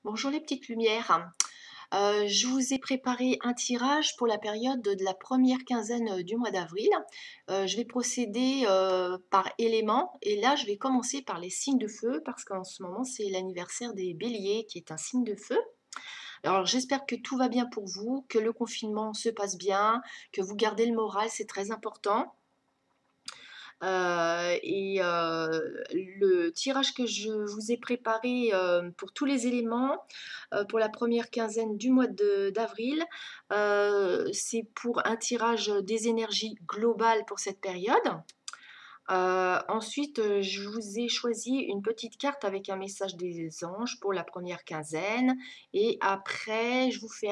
Bonjour les petites lumières. Je vous ai préparé un tirage pour la période de la première quinzaine du mois d'avril. Je vais procéder par éléments et là je vais commencer par les signes de feu parce qu'en ce moment c'est l'anniversaire des béliers qui est un signe de feu. Alors j'espère que tout va bien pour vous, que le confinement se passe bien, que vous gardez le moral, c'est très important. Le tirage que je vous ai préparé, pour tous les éléments, pour la première quinzaine du mois d'avril, c'est pour un tirage des énergies globales pour cette période. Ensuite, je vous ai choisi une petite carte avec un message des anges pour la première quinzaine et après je vous fais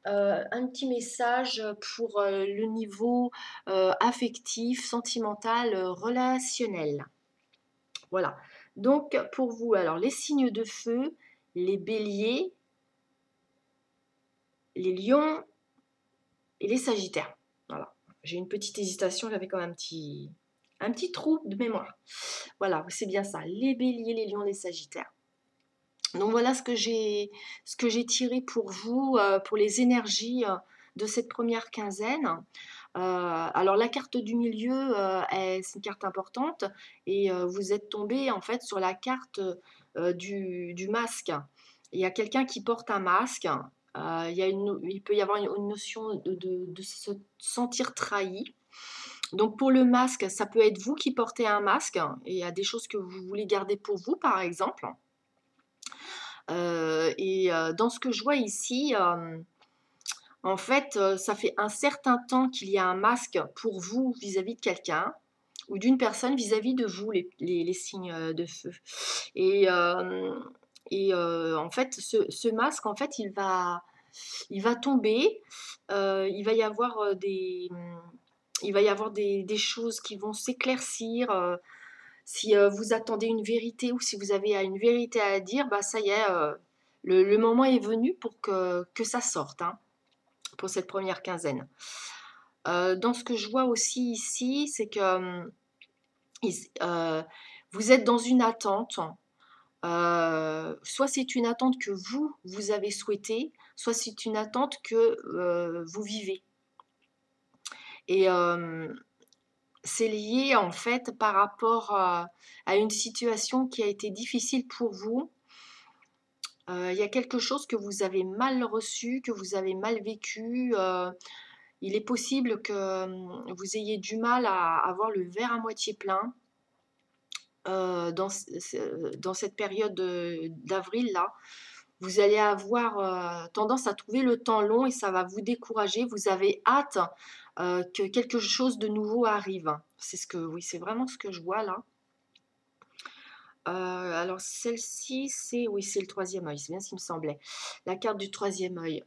un petit message pour le niveau affectif, sentimental, relationnel. Voilà. Donc pour vous, alors les signes de feu, les béliers, les lions et les sagittaires. Voilà. J'ai une petite hésitation, j'avais quand même un petit trou de mémoire. Voilà, c'est bien ça. Les béliers, les lions, les sagittaires. Donc voilà ce que j'ai tiré pour vous, pour les énergies de cette première quinzaine. Alors la carte du milieu, c'est une carte importante et vous êtes tombé en fait sur la carte du masque. Il y a quelqu'un qui porte un masque. Il peut y avoir une notion de se sentir trahi. Donc pour le masque, ça peut être vous qui portez un masque et il y a des choses que vous voulez garder pour vous, par exemple. Dans ce que je vois ici, en fait, ça fait un certain temps qu'il y a un masque pour vous vis-à-vis de quelqu'un ou d'une personne vis-à-vis de vous, les signes de feu. Et, euh, En fait, ce masque, en fait, il va tomber. Il va y avoir il va y avoir des choses qui vont s'éclaircir. Si vous attendez une vérité ou si vous avez une vérité à dire, bah ça y est, le moment est venu pour que ça sorte, hein, pour cette première quinzaine. Dans ce que je vois aussi ici, c'est que euh, vous êtes dans une attente. Soit c'est une attente que vous avez souhaitée, soit c'est une attente que vous vivez. Et c'est lié en fait par rapport à une situation qui a été difficile pour vous. Il y a quelque chose que vous avez mal reçu, que vous avez mal vécu. Il est possible que vous ayez du mal à avoir le verre à moitié plein dans cette période d'avril là. Vous allez avoir tendance à trouver le temps long et ça va vous décourager. Vous avez hâte que quelque chose de nouveau arrive. Oui, c'est vraiment ce que je vois là. Alors celle-ci, c'est le troisième œil, c'est bien ce qui me semblait. La carte du troisième œil.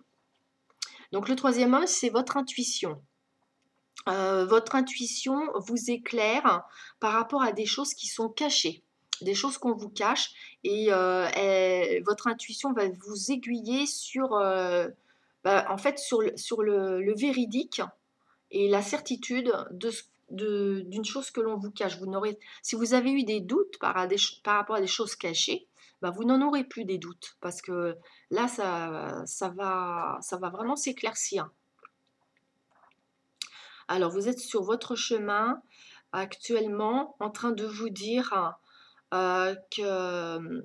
Donc le troisième œil, c'est votre intuition. Votre intuition vous éclaire par rapport à des choses qui sont cachées, des choses qu'on vous cache, et votre intuition va vous aiguiller sur, en fait, sur le véridique et la certitude d'une chose que l'on vous cache. Si vous avez eu des doutes par rapport à des choses cachées, bah, vous n'en aurez plus des doutes parce que là, ça va vraiment s'éclaircir. Alors, vous êtes sur votre chemin actuellement en train de vous dire que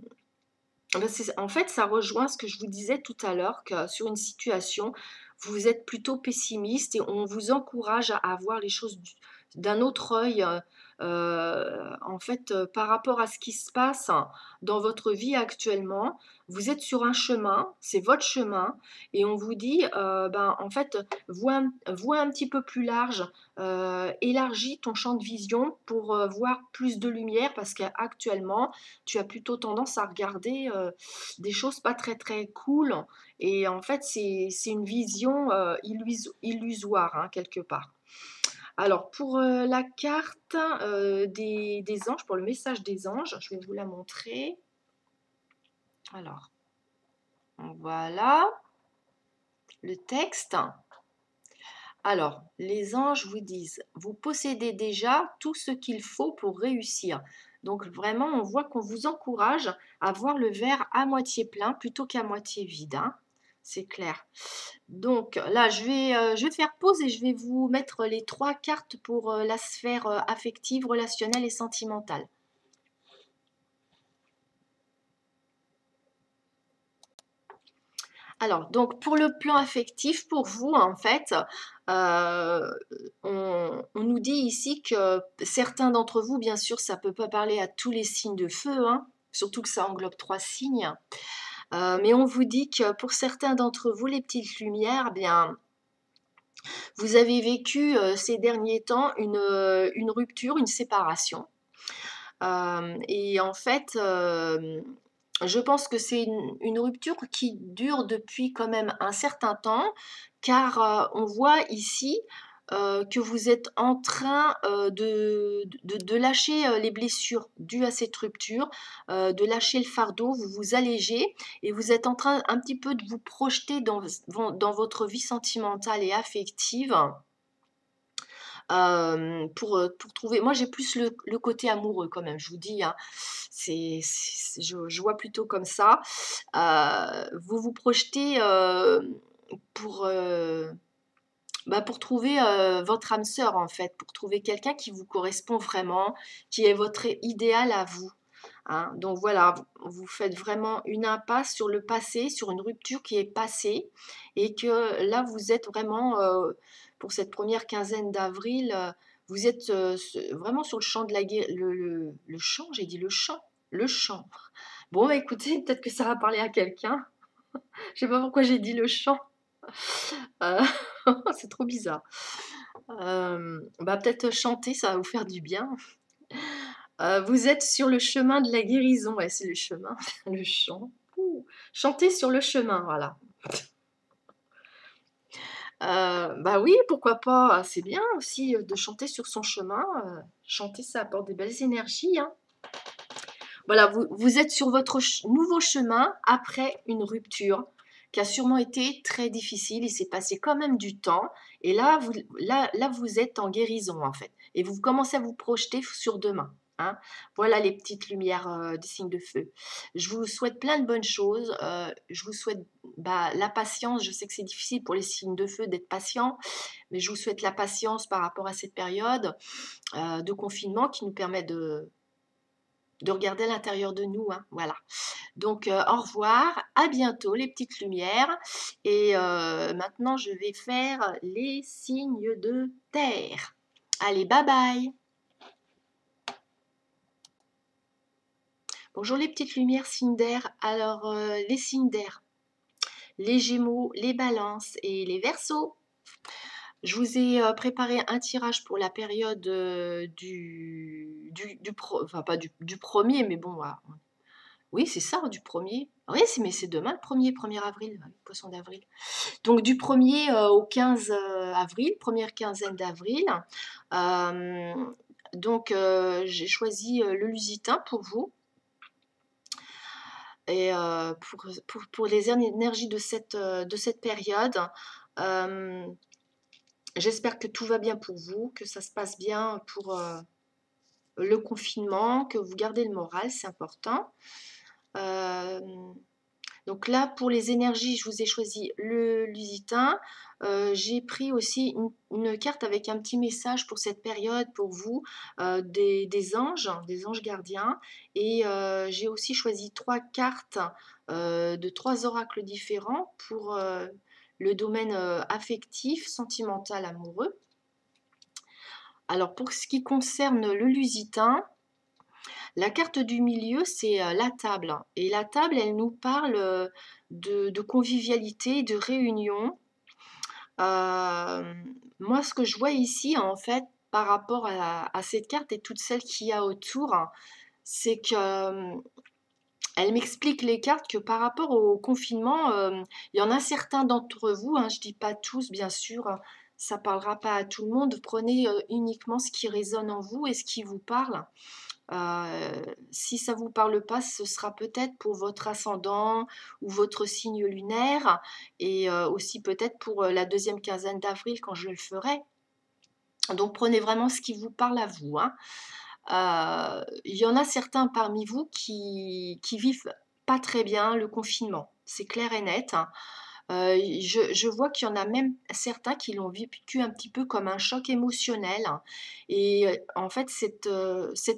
en fait, ça rejoint ce que je vous disais tout à l'heure, que sur une situation, vous êtes plutôt pessimiste et on vous encourage à voir les choses d'un autre œil. En fait, par rapport à ce qui se passe dans votre vie actuellement, vous êtes sur un chemin, c'est votre chemin, et on vous dit, en fait, vois un petit peu plus large, élargis ton champ de vision pour voir plus de lumière, parce qu'actuellement, tu as plutôt tendance à regarder des choses pas très très cool. Et en fait, c'est une vision illusoire, hein, quelque part. Alors, pour la carte des anges, pour le message des anges, je vais vous la montrer. Alors, voilà le texte. Alors, les anges vous disent, vous possédez déjà tout ce qu'il faut pour réussir. Donc vraiment, on voit qu'on vous encourage à voir le verre à moitié plein plutôt qu'à moitié vide, hein. C'est clair. Donc là, je vais faire pause et je vais vous mettre les 3 cartes pour, la sphère, affective, relationnelle et sentimentale. Alors, donc pour le plan affectif, pour vous, en fait, on nous dit ici que certains d'entre vous, bien sûr, ça peut pas parler à tous les signes de feu, hein, surtout que ça englobe 3 signes. Mais on vous dit que pour certains d'entre vous, les petites lumières, bien, vous avez vécu, ces derniers temps une rupture, une séparation. Et en fait, je pense que c'est une rupture qui dure depuis quand même un certain temps, car, on voit ici, que vous êtes en train, de lâcher, les blessures dues à cette rupture, de lâcher le fardeau, vous vous allégez et vous êtes en train un petit peu de vous projeter dans votre vie sentimentale et affective. Pour trouver moi j'ai plus le côté amoureux quand même, je vous dis, hein. Je vois plutôt comme ça. Vous vous projetez, pour, pour trouver, votre âme sœur en fait, pour trouver quelqu'un qui vous correspond vraiment, qui est votre idéal à vous, hein. Donc voilà, vous faites vraiment une impasse sur le passé, sur une rupture qui est passée et que là vous êtes vraiment, pour cette première quinzaine d'avril, vous êtes, vraiment sur le champ de la gué le champ? J'ai dit le champ? Le champ. Bon, bah, écoutez, peut-être que ça va parler à quelqu'un. Je sais pas pourquoi j'ai dit le champ. Heu, c'est trop bizarre. Bah, peut-être chanter, ça va vous faire du bien. Vous êtes sur le chemin de la guérison, ouais, c'est le chemin, le chant. Ouh, chanter sur le chemin, voilà. Bah, oui, pourquoi pas? C'est bien aussi, de chanter sur son chemin, chanter ça apporte des belles énergies, hein. Voilà, vous êtes sur votre nouveau chemin après une rupture qui a sûrement été très difficile. Il s'est passé quand même du temps et là, vous êtes en guérison, en fait et vous commencez à vous projeter sur demain, hein. Voilà les petites lumières, des signes de feu. Je vous souhaite plein de bonnes choses, je vous souhaite, bah, la patience. Je sais que c'est difficile pour les signes de feu d'être patient, mais je vous souhaite la patience par rapport à cette période, de confinement qui nous permet de regarder à l'intérieur de nous, hein, voilà. Donc, au revoir, à bientôt les petites lumières et maintenant je vais faire les signes de terre. Allez, bye bye. Bonjour les petites lumières signes d'air. Alors, les signes d'air, les Gémeaux, les Balances et les Verseaux. Je vous ai, préparé un tirage pour la période, enfin pas du 1er, mais bon, voilà. Oui, c'est ça, du 1er. Oui, mais c'est demain le 1er avril, poisson d'avril. Donc du 1er, au 15, avril, première quinzaine d'avril. Donc j'ai choisi, le Lusitain pour vous et pour les énergies de cette période. Hem, J'espère que tout va bien pour vous, que ça se passe bien pour, le confinement, que vous gardez le moral, c'est important. Hem Donc là, pour les énergies, je vous ai choisi le lusitain. J'ai pris aussi une carte avec un petit message pour cette période, pour vous, des anges gardiens. Et j'ai aussi choisi 3 cartes de 3 oracles différents pour le domaine affectif, sentimental, amoureux. Alors pour ce qui concerne le lusitain, la carte du milieu, c'est, la table et la table, elle nous parle, de convivialité, de réunion. Moi, ce que je vois ici, en fait, par rapport à cette carte et toutes celles qu'il y a autour, c'est que, elle m'explique les cartes que par rapport au confinement, il y en a certains d'entre vous, hein, je dis pas tous bien sûr, ça parlera pas à tout le monde. Prenez, uniquement ce qui résonne en vous et ce qui vous parle. Si ça vous parle pas, ce sera peut-être pour votre ascendant ou votre signe lunaire et aussi peut-être pour, la deuxième quinzaine d'avril quand je le ferai. Donc prenez vraiment ce qui vous parle à vous, hein. Il y en a certains parmi vous qui vivent pas très bien le confinement, c'est clair et net, hein. Je vois qu'il y en a même certains qui l'ont vécu un petit peu comme un choc émotionnel, hein. Et en fait, cette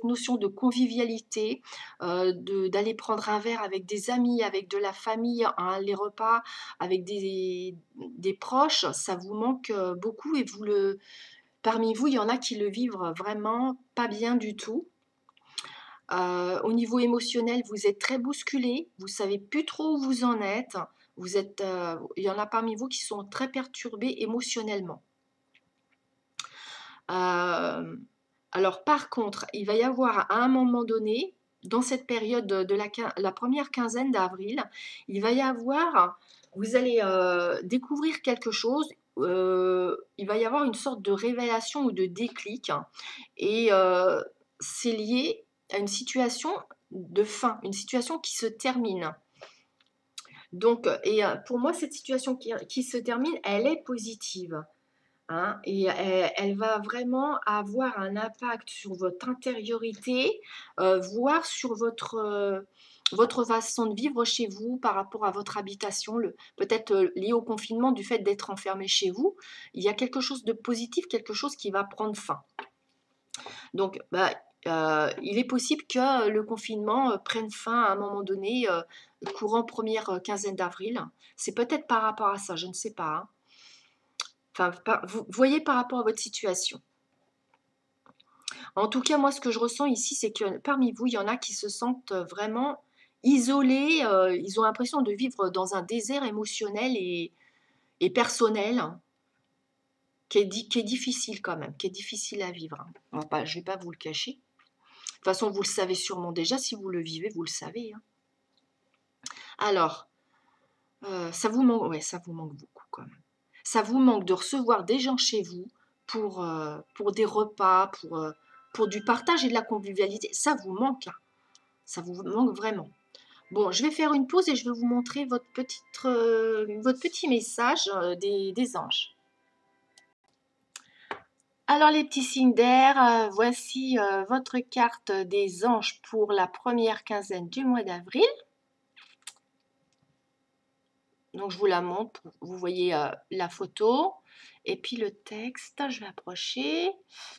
notion de convivialité, d'aller prendre un verre avec des amis, avec de la famille, hein, les repas avec des proches, ça vous manque, beaucoup et parmi vous, il y en a qui le vivent vraiment pas bien du tout. Au niveau émotionnel, vous êtes très bousculés, vous savez plus trop où vous en êtes. Il y en a parmi vous qui sont très perturbés émotionnellement. Hem, alors par contre, il va y avoir à un moment donné, dans cette période de la 1re quinzaine d'avril, il va y avoir vous allez, découvrir quelque chose, il va y avoir une sorte de révélation ou de déclic, hein. Et c'est lié à une situation de fin, une situation qui se termine. Donc pour moi, cette situation qui se termine, elle est positive, hein, et elle va vraiment avoir un impact sur votre intériorité, voire sur votre façon de vivre chez vous par rapport à votre habitation, peut-être, lié au confinement du fait d'être enfermé chez vous. Il y a quelque chose de positif, quelque chose qui va prendre fin. Donc, il est possible que le confinement, prenne fin à un moment donné, courant première quinzaine d'avril. C'est peut-être par rapport à ça, je ne sais pas, hein. Enfin, vous voyez par rapport à votre situation. En tout cas, moi, ce que je ressens ici, c'est que parmi vous, il y en a qui se sentent vraiment isolés, ils ont l'impression de vivre dans un désert émotionnel et personnel, hein, qui est difficile quand même, qui est difficile à vivre, hein. Je ne vais pas vous le cacher. De toute façon, vous le savez sûrement déjà, si vous le vivez, vous le savez, hein. Alors, ça vous manque, ouais, ça vous manque beaucoup quand même. Ça vous manque de recevoir des gens chez vous pour des repas, pour du partage et de la convivialité. Ça vous manque, hein. Ça vous manque vraiment. Bon, je vais faire une pause et je vais vous montrer votre petit message des anges. Alors les petits signes d'air, voici votre carte des anges pour la première quinzaine du mois d'avril. Donc je vous la montre, vous voyez la photo et puis le texte, je vais approcher.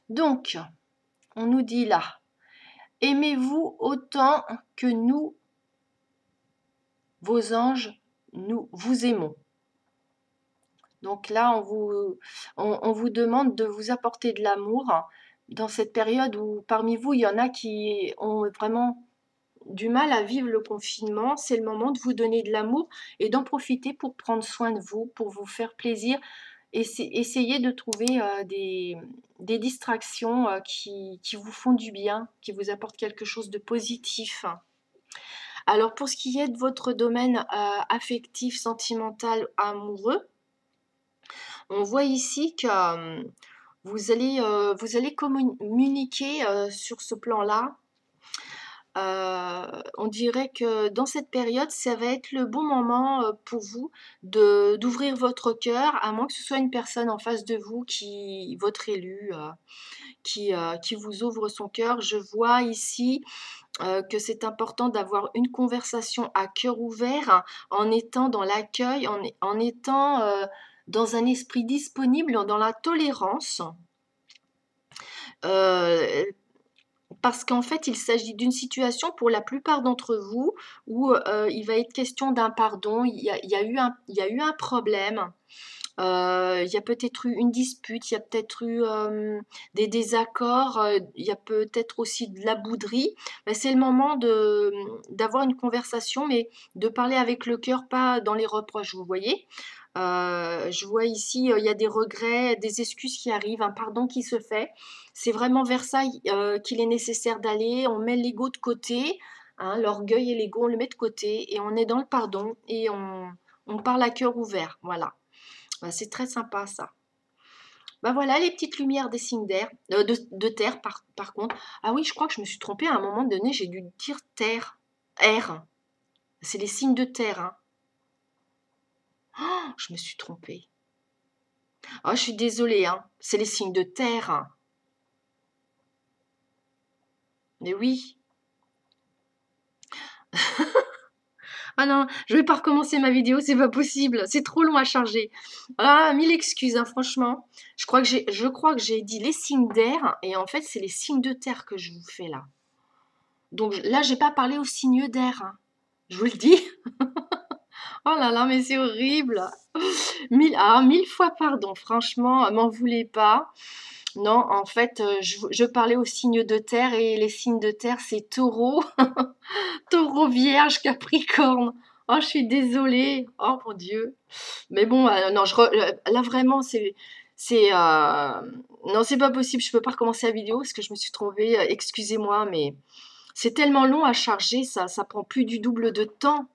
Donc, on nous dit là, aimez-vous autant que nous, vos anges, nous vous aimons. Donc là, on vous demande de vous apporter de l'amour dans cette période où parmi vous, il y en a qui ont vraiment du mal à vivre le confinement. C'est le moment de vous donner de l'amour et d'en profiter pour prendre soin de vous, pour vous faire plaisir. Essayez de trouver des distractions qui vous font du bien, qui vous apportent quelque chose de positif. Alors pour ce qui est de votre domaine affectif, sentimental, amoureux, on voit ici que vous allez communiquer sur ce plan-là. On dirait que dans cette période, ça va être le bon moment pour vous d'ouvrir votre cœur, à moins que ce soit une personne en face de vous, votre élu, qui vous ouvre son cœur. Je vois ici que c'est important d'avoir une conversation à cœur ouvert, hein, en étant dans l'accueil, en étant dans un esprit disponible, dans la tolérance. Euh, Parce qu'en fait, il s'agit d'une situation pour la plupart d'entre vous où il va être question d'un pardon, il y a eu un problème, il y a peut-être eu une dispute, il y a peut-être eu des désaccords, il y a peut-être aussi de la bouderie. Ben, c'est le moment d'avoir une conversation, mais de parler avec le cœur, pas dans les reproches, vous voyez. Je vois ici, il y a des regrets, des excuses qui arrivent, un pardon qui se fait. C'est vraiment vers ça qu'il est nécessaire d'aller. On met l'ego de côté, hein, l'orgueil et l'ego, on le met de côté et on est dans le pardon et on parle à cœur ouvert. Voilà. C'est très sympa ça. Bah voilà les petites lumières des signes d'air, de terre par contre. Ah oui, je crois que je me suis trompée à un moment donné, j'ai dû dire terre, air. C'est les signes de terre, hein. Oh, je me suis trompée. Oh, je suis désolée, hein. C'est les signes de terre, hein. Mais oui. Ah non, je vais pas recommencer ma vidéo, c'est pas possible. C'est trop long à charger. Ah, mille excuses, hein, franchement. Je crois que j'ai dit les signes d'air et en fait, c'est les signes de terre que je vous fais là. Donc là, j'ai pas parlé aux signes d'air, hein. Je vous le dis. Oh là là, mais c'est horrible. Mille fois pardon, franchement, m'en voulez pas. Non, en fait, je parlais aux signes de terre et les signes de terre, c'est taureau, taureau, vierge, capricorne. Oh, je suis désolée. Oh mon Dieu. Mais bon, non, là vraiment, non, c'est pas possible. Je peux pas recommencer la vidéo parce que je me suis trompée. Excusez-moi, mais c'est tellement long à charger, ça prend plus du double de temps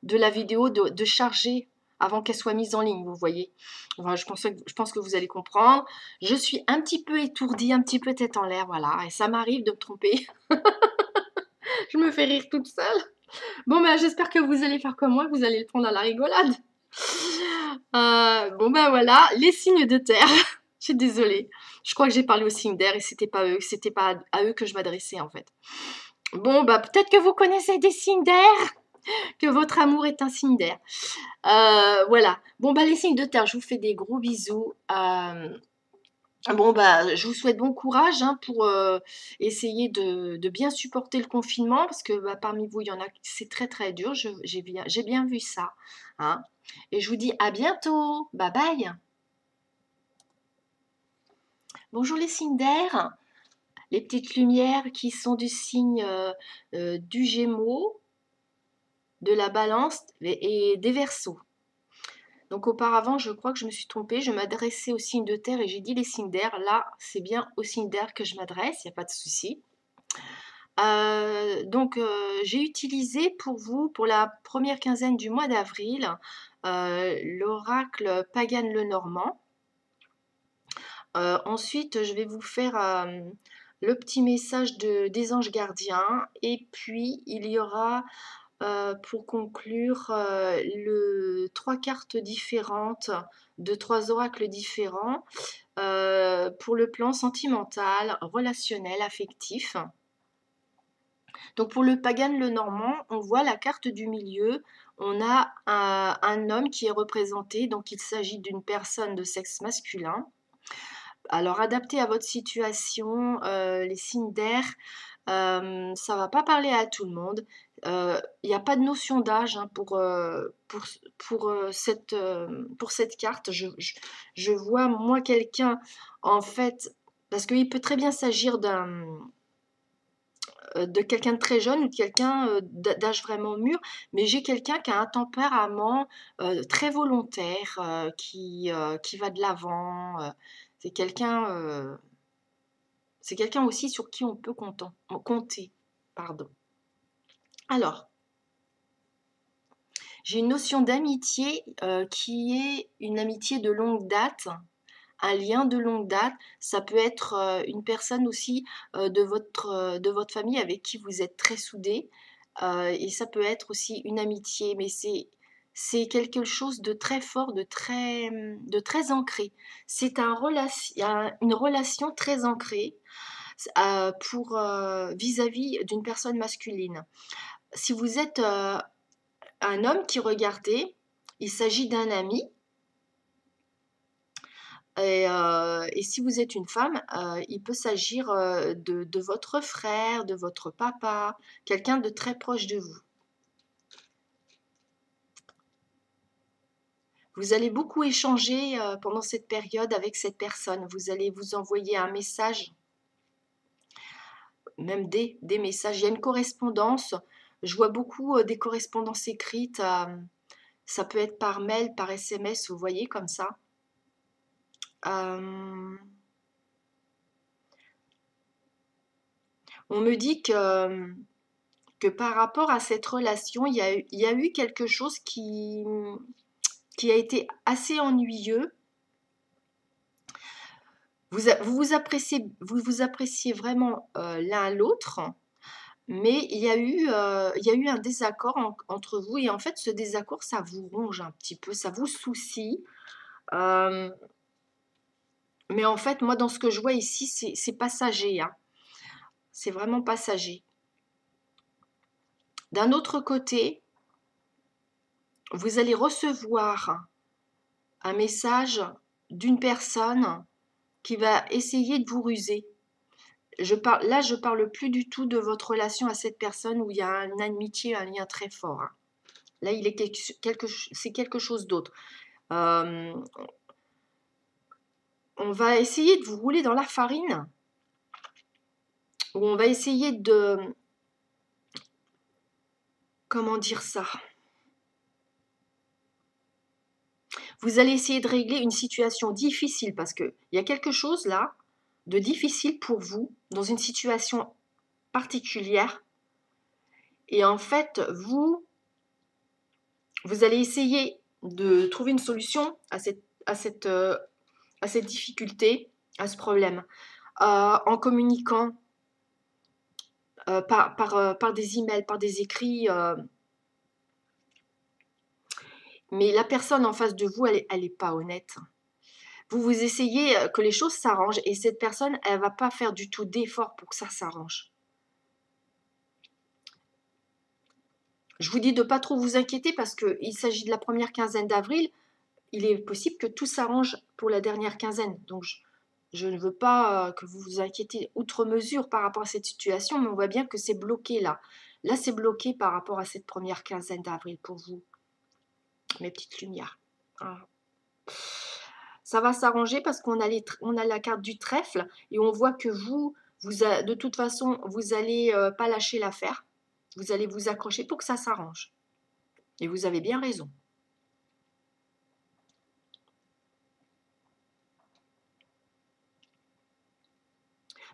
de la vidéo de charger avant qu'elle soit mise en ligne, vous voyez. Enfin, je pense que vous allez comprendre. Je suis un petit peu étourdie, un petit peu tête en l'air, voilà. Et ça m'arrive de me tromper. Je me fais rire toute seule. Bon, ben, j'espère que vous allez faire comme moi, que vous allez le prendre à la rigolade. Bon, ben voilà, les signes de terre. Je suis désolée. Je crois que j'ai parlé aux signes d'air et c'était pas à eux que je m'adressais en fait. Bon, bah peut-être que vous connaissez des signes d'air, que votre amour est un signe d'air. Voilà. Bon, bah les signes de terre, je vous fais des gros bisous. Bon, bah, je vous souhaite bon courage hein, pour essayer de bien supporter le confinement, parce que bah, parmi vous, il y en a, c'est très très dur. J'ai bien vu ça. Hein. Et je vous dis à bientôt. Bye bye. Bonjour les signes d'air, les petites lumières qui sont du signe du Gémeaux, de la Balance et des Verseaux. Donc auparavant, je crois que je me suis trompée, je m'adressais aux signes de terre et j'ai dit les signes d'air. Là, c'est bien aux signes d'air que je m'adresse, il n'y a pas de souci. J'ai utilisé pour vous, pour la première quinzaine du mois d'avril, l'oracle Pagan Lenormand. Ensuite, je vais vous faire le petit message des anges gardiens. Et puis, il y aura, pour conclure, trois cartes différentes de trois oracles différents pour le plan sentimental, relationnel, affectif. Donc pour le Pagan Lenormand, on voit la carte du milieu. On a un homme qui est représenté, donc il s'agit d'une personne de sexe masculin. Alors adapté à votre situation, les signes d'air, ça va pas parler à tout le monde. Il n'y a pas de notion d'âge hein, pour cette carte. Je vois moi quelqu'un en fait, parce qu'il peut très bien s'agir de quelqu'un de très jeune ou de quelqu'un d'âge vraiment mûr, mais j'ai quelqu'un qui a un tempérament très volontaire, qui va de l'avant. C'est quelqu'un c'est quelqu'un aussi sur qui on peut compter. Pardon. Alors, j'ai une notion d'amitié qui est une amitié de longue date, un lien de longue date. Ça peut être une personne aussi de votre famille avec qui vous êtes très soudés. Et ça peut être aussi une amitié, mais c'est quelque chose de très fort, de très ancré. C'est une relation très ancrée pour vis-à-vis d'une personne masculine. Si vous êtes un homme qui regardait, il s'agit d'un ami. Et si vous êtes une femme, il peut s'agir de votre frère, de votre papa, quelqu'un de très proche de vous. Vous allez beaucoup échanger pendant cette période avec cette personne. Vous allez vous envoyer un message, même des messages. Il y a une correspondance. Je vois beaucoup des correspondances écrites. Ça peut être par mail, par SMS, vous voyez, comme ça. On me dit que par rapport à cette relation, il y a eu quelque chose qui a été assez ennuyeux. Vous vous appréciez vraiment l'un l'autre, mais il y a eu un désaccord entre vous et en fait ce désaccord ça vous ronge un petit peu, ça vous soucie. Euh, mais en fait moi dans ce que je vois ici c'est passager, hein. c'est vraiment passager. D'un autre côté, vous allez recevoir un message d'une personne qui va essayer de vous ruser. Là, je parle plus du tout de votre relation à cette personne où il y a une amitié, un lien très fort, hein. Là, c'est quelque chose d'autre. Euh, on va essayer de vous rouler dans la farine, ou on va essayer de... Comment dire ça? Vous allez essayer de régler une situation difficile parce qu'il y a quelque chose là de difficile pour vous dans une situation particulière. Et en fait, vous allez essayer de trouver une solution à cette difficulté, à ce problème, en communiquant par des emails, par des écrits. Mais la personne en face de vous, elle est pas honnête. Vous essayez que les choses s'arrangent et cette personne, elle va pas faire du tout d'effort pour que ça s'arrange. Je vous dis de ne pas trop vous inquiéter parce qu'il s'agit de la première quinzaine d'avril. Il est possible que tout s'arrange pour la dernière quinzaine. Donc, je ne veux pas que vous vous inquiétez outre mesure par rapport à cette situation, mais on voit bien que c'est bloqué là. Là, c'est bloqué par rapport à cette première quinzaine d'avril pour vous, mes petites lumières. Ah. Ça va s'arranger parce qu'on a la carte du trèfle et on voit que de toute façon, vous n'allez pas lâcher l'affaire. Vous allez vous accrocher pour que ça s'arrange. Et vous avez bien raison.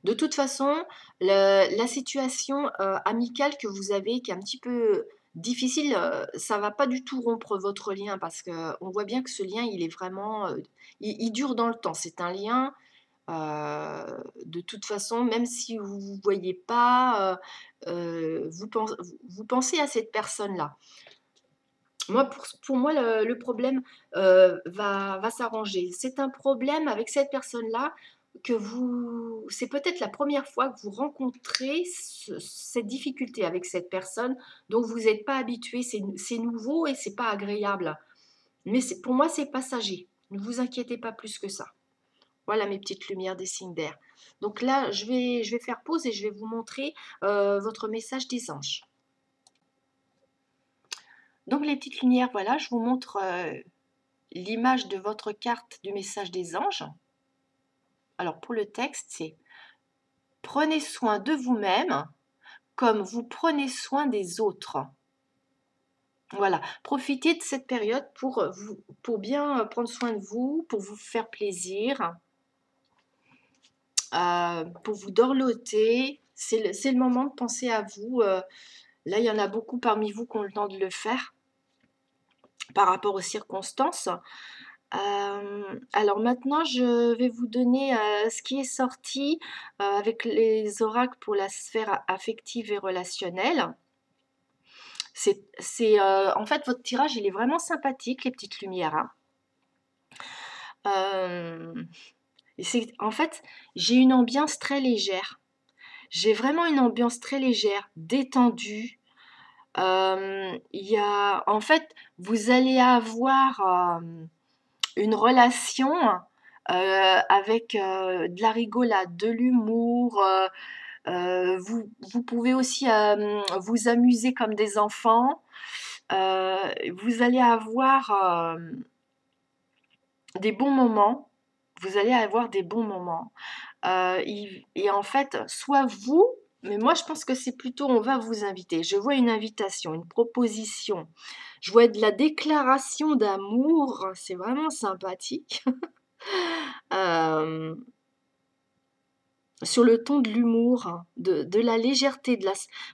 De toute façon, la situation amicale que vous avez, qui est un petit peu difficile, ça va pas du tout rompre votre lien parce qu'on voit bien que ce lien, il est vraiment, il dure dans le temps. C'est un lien, de toute façon, même si vous ne voyez pas, vous pensez à cette personne-là. Moi, pour moi, le problème va s'arranger. C'est un problème avec cette personne-là c'est peut-être la première fois que vous rencontrez cette difficulté avec cette personne, donc vous n'êtes pas habitué, c'est nouveau et c'est pas agréable. Mais pour moi, c'est passager. Ne vous inquiétez pas plus que ça. Voilà mes petites lumières des signes d'air. Donc là, je vais faire pause et je vais vous montrer votre message des anges. Donc les petites lumières, voilà, je vous montre l'image de votre carte du message des anges. Alors pour le texte, c'est « Prenez soin de vous-même comme vous prenez soin des autres ». Voilà, profitez de cette période pour bien prendre soin de vous, pour vous faire plaisir, pour vous dorloter. C'est le moment de penser à vous. Là, il y en a beaucoup parmi vous qui ont le temps de le faire par rapport aux circonstances. Alors maintenant, je vais vous donner ce qui est sorti avec les oracles pour la sphère affective et relationnelle. En fait, votre tirage, il est vraiment sympathique, les petites lumières, hein. En fait, j'ai une ambiance très légère. J'ai vraiment une ambiance très légère, détendue. En fait, vous allez avoir une relation avec de la rigolade, de l'humour. Vous pouvez aussi vous amuser comme des enfants. Vous allez avoir des bons moments. Vous allez avoir des bons moments. Et en fait, soit vous, mais moi je pense que c'est plutôt on va vous inviter. Je vois une invitation, une proposition. Je vois de la déclaration d'amour. C'est vraiment sympathique. Euh, sur le ton de l'humour, de la légèreté,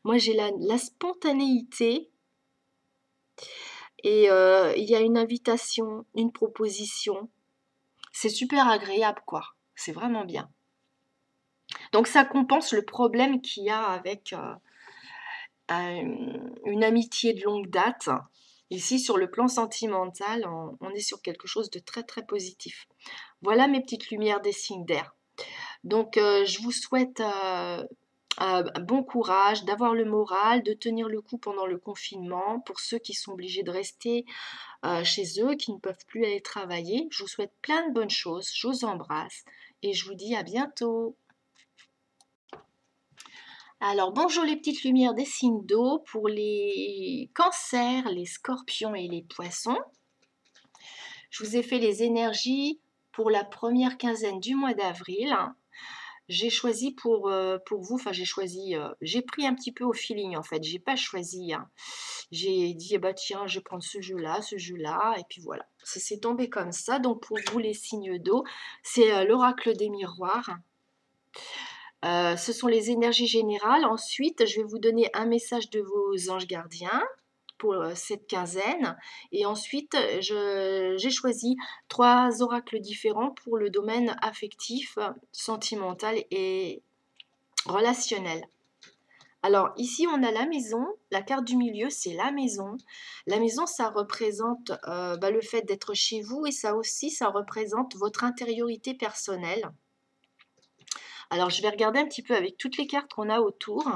moi j'ai la spontanéité et il y a une invitation, une proposition. C'est super agréable quoi, c'est vraiment bien. Donc ça compense le problème qu'il y a avec une amitié de longue date. Ici sur le plan sentimental, on est sur quelque chose de très très positif. Voilà mes petites lumières des signes d'air. Donc je vous souhaite bon courage, d'avoir le moral, de tenir le coup pendant le confinement pour ceux qui sont obligés de rester chez eux, qui ne peuvent plus aller travailler. Je vous souhaite plein de bonnes choses, je vous embrasse et je vous dis à bientôt. Alors bonjour les petites lumières des signes d'eau pour les cancers, les scorpions et les poissons. Je vous ai fait les énergies pour la première quinzaine du mois d'avril. J'ai choisi pour vous, enfin j'ai pris un petit peu au feeling en fait, j'ai pas choisi, hein. J'ai dit, eh bah tiens, je vais prendre ce jeu-là, et puis voilà. Ça s'est tombé comme ça, donc pour vous les signes d'eau, c'est l'oracle des miroirs. Ce sont les énergies générales. Ensuite, je vais vous donner un message de vos anges gardiens pour cette quinzaine. Et ensuite, j'ai choisi 3 oracles différents pour le domaine affectif, sentimental et relationnel. Alors ici, on a la maison. La carte du milieu, c'est la maison. La maison, ça représente le fait d'être chez vous et ça aussi, ça représente votre intériorité personnelle. Alors, je vais regarder un petit peu avec toutes les cartes qu'on a autour.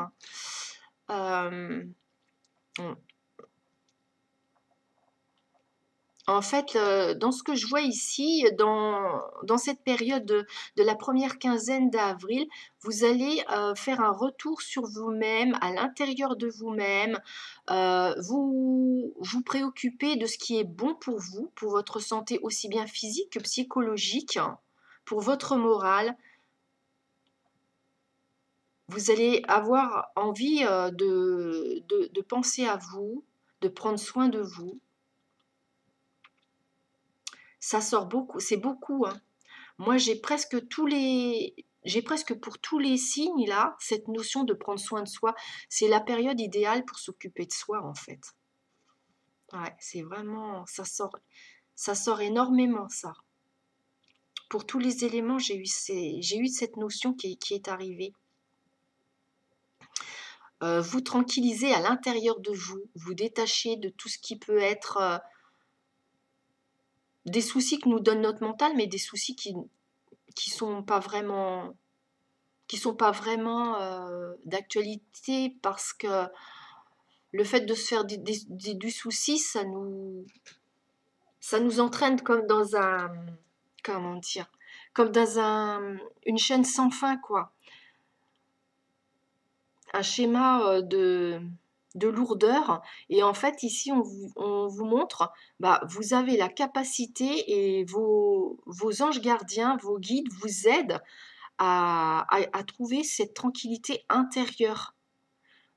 Euh, En fait, dans ce que je vois ici, dans cette période de la première quinzaine d'avril, vous allez faire un retour sur vous-même, à l'intérieur de vous-même, vous préoccuper de ce qui est bon pour votre santé aussi bien physique que psychologique, pour votre morale. Vous allez avoir envie de penser à vous, de prendre soin de vous. Ça sort beaucoup, c'est beaucoup, hein. Moi, j'ai presque pour tous les signes là, cette notion de prendre soin de soi. C'est la période idéale pour s'occuper de soi, en fait. Ouais, c'est vraiment, ça sort énormément, ça. Pour tous les éléments, j'ai eu cette notion qui est arrivée. Vous tranquilliser à l'intérieur de vous, vous détacher de tout ce qui peut être des soucis que nous donne notre mental, mais des soucis qui sont pas vraiment d'actualité parce que le fait de se faire du souci, ça nous entraîne comme dans comment dire, comme dans une chaîne sans fin, quoi. Un schéma de lourdeur. Et en fait, ici, on vous montre, bah, vous avez la capacité et vos anges gardiens, vos guides vous aident à trouver cette tranquillité intérieure,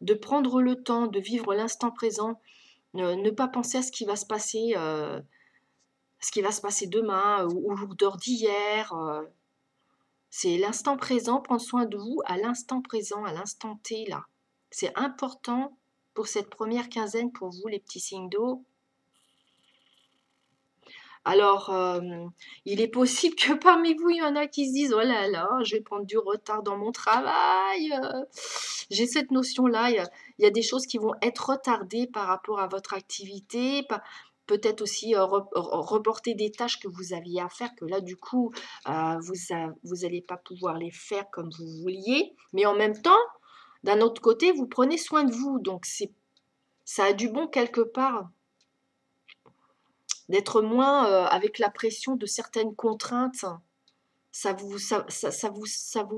de prendre le temps, de vivre l'instant présent, ne pas penser à ce qui va se passer demain, aux lourdeurs d'hier. C'est l'instant présent, prendre soin de vous à l'instant présent, à l'instant T, là. C'est important pour cette première quinzaine, pour vous, les petits signes d'eau. Alors, il est possible que parmi vous, il y en a qui se disent, oh là là, je vais prendre du retard dans mon travail. J'ai cette notion-là. Il y a des choses qui vont être retardées par rapport à votre activité. Peut-être aussi reporter des tâches que vous aviez à faire, que là, du coup, vous n'allez pas pouvoir les faire comme vous vouliez. Mais en même temps, d'un autre côté, vous prenez soin de vous. Donc, ça a du bon quelque part d'être moins avec la pression de certaines contraintes. Ça vous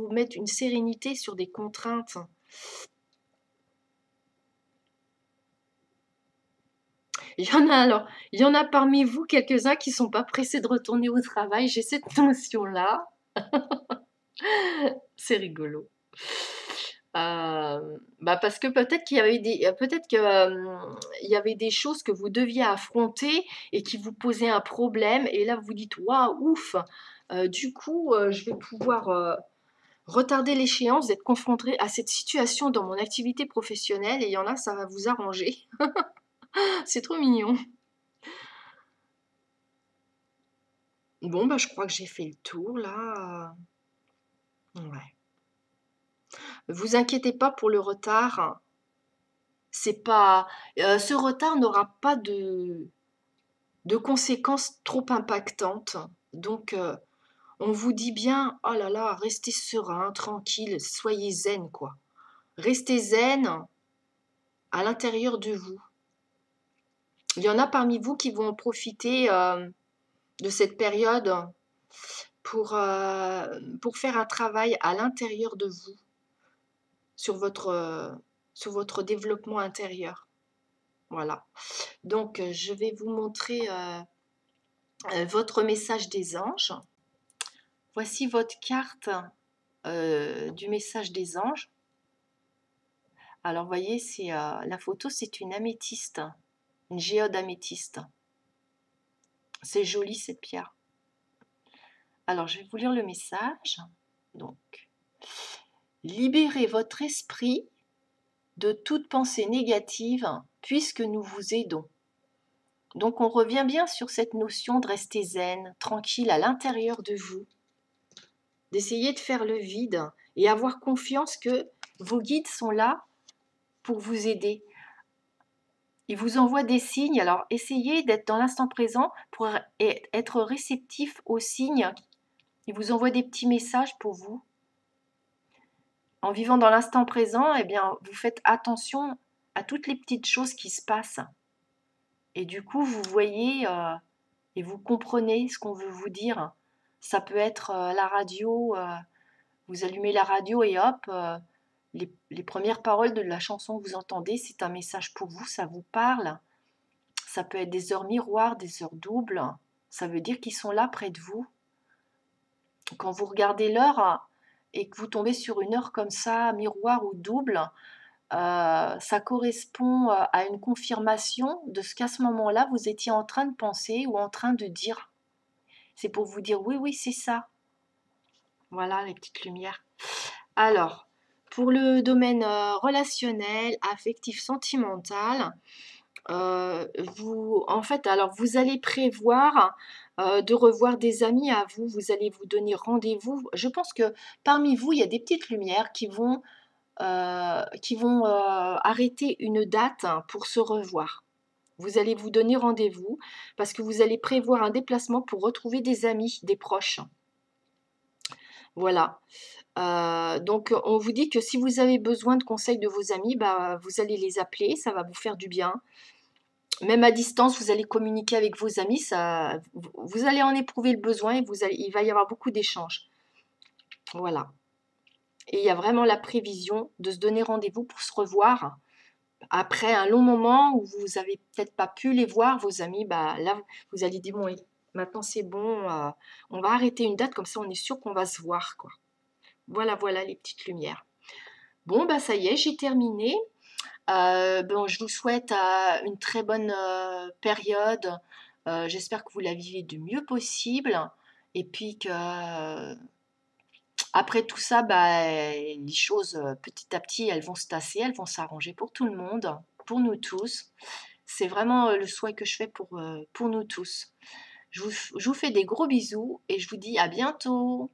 met une sérénité sur des contraintes. Il y en a parmi vous quelques-uns qui sont pas pressés de retourner au travail. J'ai cette notion-là. C'est rigolo. Parce que peut-être qu'il y avait il y avait des choses que vous deviez affronter et qui vous posaient un problème. Et là, vous vous dites, waouh, ouf. Du coup, je vais pouvoir retarder l'échéance d'être confronté à cette situation dans mon activité professionnelle. Et il y en a, ça va vous arranger. C'est trop mignon. Bon, bah, je crois que j'ai fait le tour là. Ouais. Vous inquiétez pas pour le retard. C'est pas, ce retard n'aura pas de conséquences trop impactantes. Donc, on vous dit bien, oh là là, restez serein, tranquille, soyez zen, quoi. restez zen à l'intérieur de vous. Il y en a parmi vous qui vont profiter de cette période pour faire un travail à l'intérieur de vous, sur votre développement intérieur. Voilà. Donc, je vais vous montrer votre message des anges. Voici votre carte du message des anges. Alors, vous voyez, la photo, c'est une améthyste, une géode améthyste. C'est joli, cette pierre. Alors, je vais vous lire le message. Donc, libérez votre esprit de toute pensée négative puisque nous vous aidons. Donc, on revient bien sur cette notion de rester zen, tranquille à l'intérieur de vous, d'essayer de faire le vide et avoir confiance que vos guides sont là pour vous aider. Ils vous envoient des signes, alors essayez d'être dans l'instant présent pour être réceptif aux signes. Ils vous envoient des petits messages pour vous. En vivant dans l'instant présent, eh bien, vous faites attention à toutes les petites choses qui se passent. Et du coup, vous voyez et vous comprenez ce qu'on veut vous dire. Ça peut être la radio, vous allumez la radio et hop, les premières paroles de la chanson que vous entendez, c'est un message pour vous, ça vous parle. Ça peut être des heures miroirs, des heures doubles. Ça veut dire qu'ils sont là près de vous. Quand vous regardez l'heure et que vous tombez sur une heure comme ça, miroir ou double, ça correspond à une confirmation de ce qu'à ce moment-là, vous étiez en train de penser ou en train de dire. C'est pour vous dire oui, oui, c'est ça. Voilà les petites lumières. Alors, pour le domaine relationnel, affectif, sentimental, vous allez prévoir de revoir des amis à vous. Vous allez vous donner rendez-vous. Je pense que parmi vous, il y a des petites lumières qui vont arrêter une date pour se revoir. Vous allez vous donner rendez-vous parce que vous allez prévoir un déplacement pour retrouver des amis, des proches. Voilà. Donc, on vous dit que si vous avez besoin de conseils de vos amis, bah, vous allez les appeler, ça va vous faire du bien. Même à distance, vous allez communiquer avec vos amis, vous allez en éprouver le besoin et il va y avoir beaucoup d'échanges. Voilà. Et il y a vraiment la prévision de se donner rendez-vous pour se revoir. Après un long moment où vous n'avez peut-être pas pu les voir, vos amis, bah, là, vous allez dire, bon, maintenant c'est bon, on va arrêter une date, comme ça on est sûr qu'on va se voir, quoi. Voilà, voilà les petites lumières. Bon, bah ça y est, j'ai terminé. Bon, je vous souhaite une très bonne période. J'espère que vous la vivez du mieux possible. Et puis que après tout ça, bah, les choses petit à petit, elles vont se tasser, elles vont s'arranger pour tout le monde, pour nous tous. C'est vraiment le souhait que je fais pour nous tous. Je vous fais des gros bisous et je vous dis à bientôt.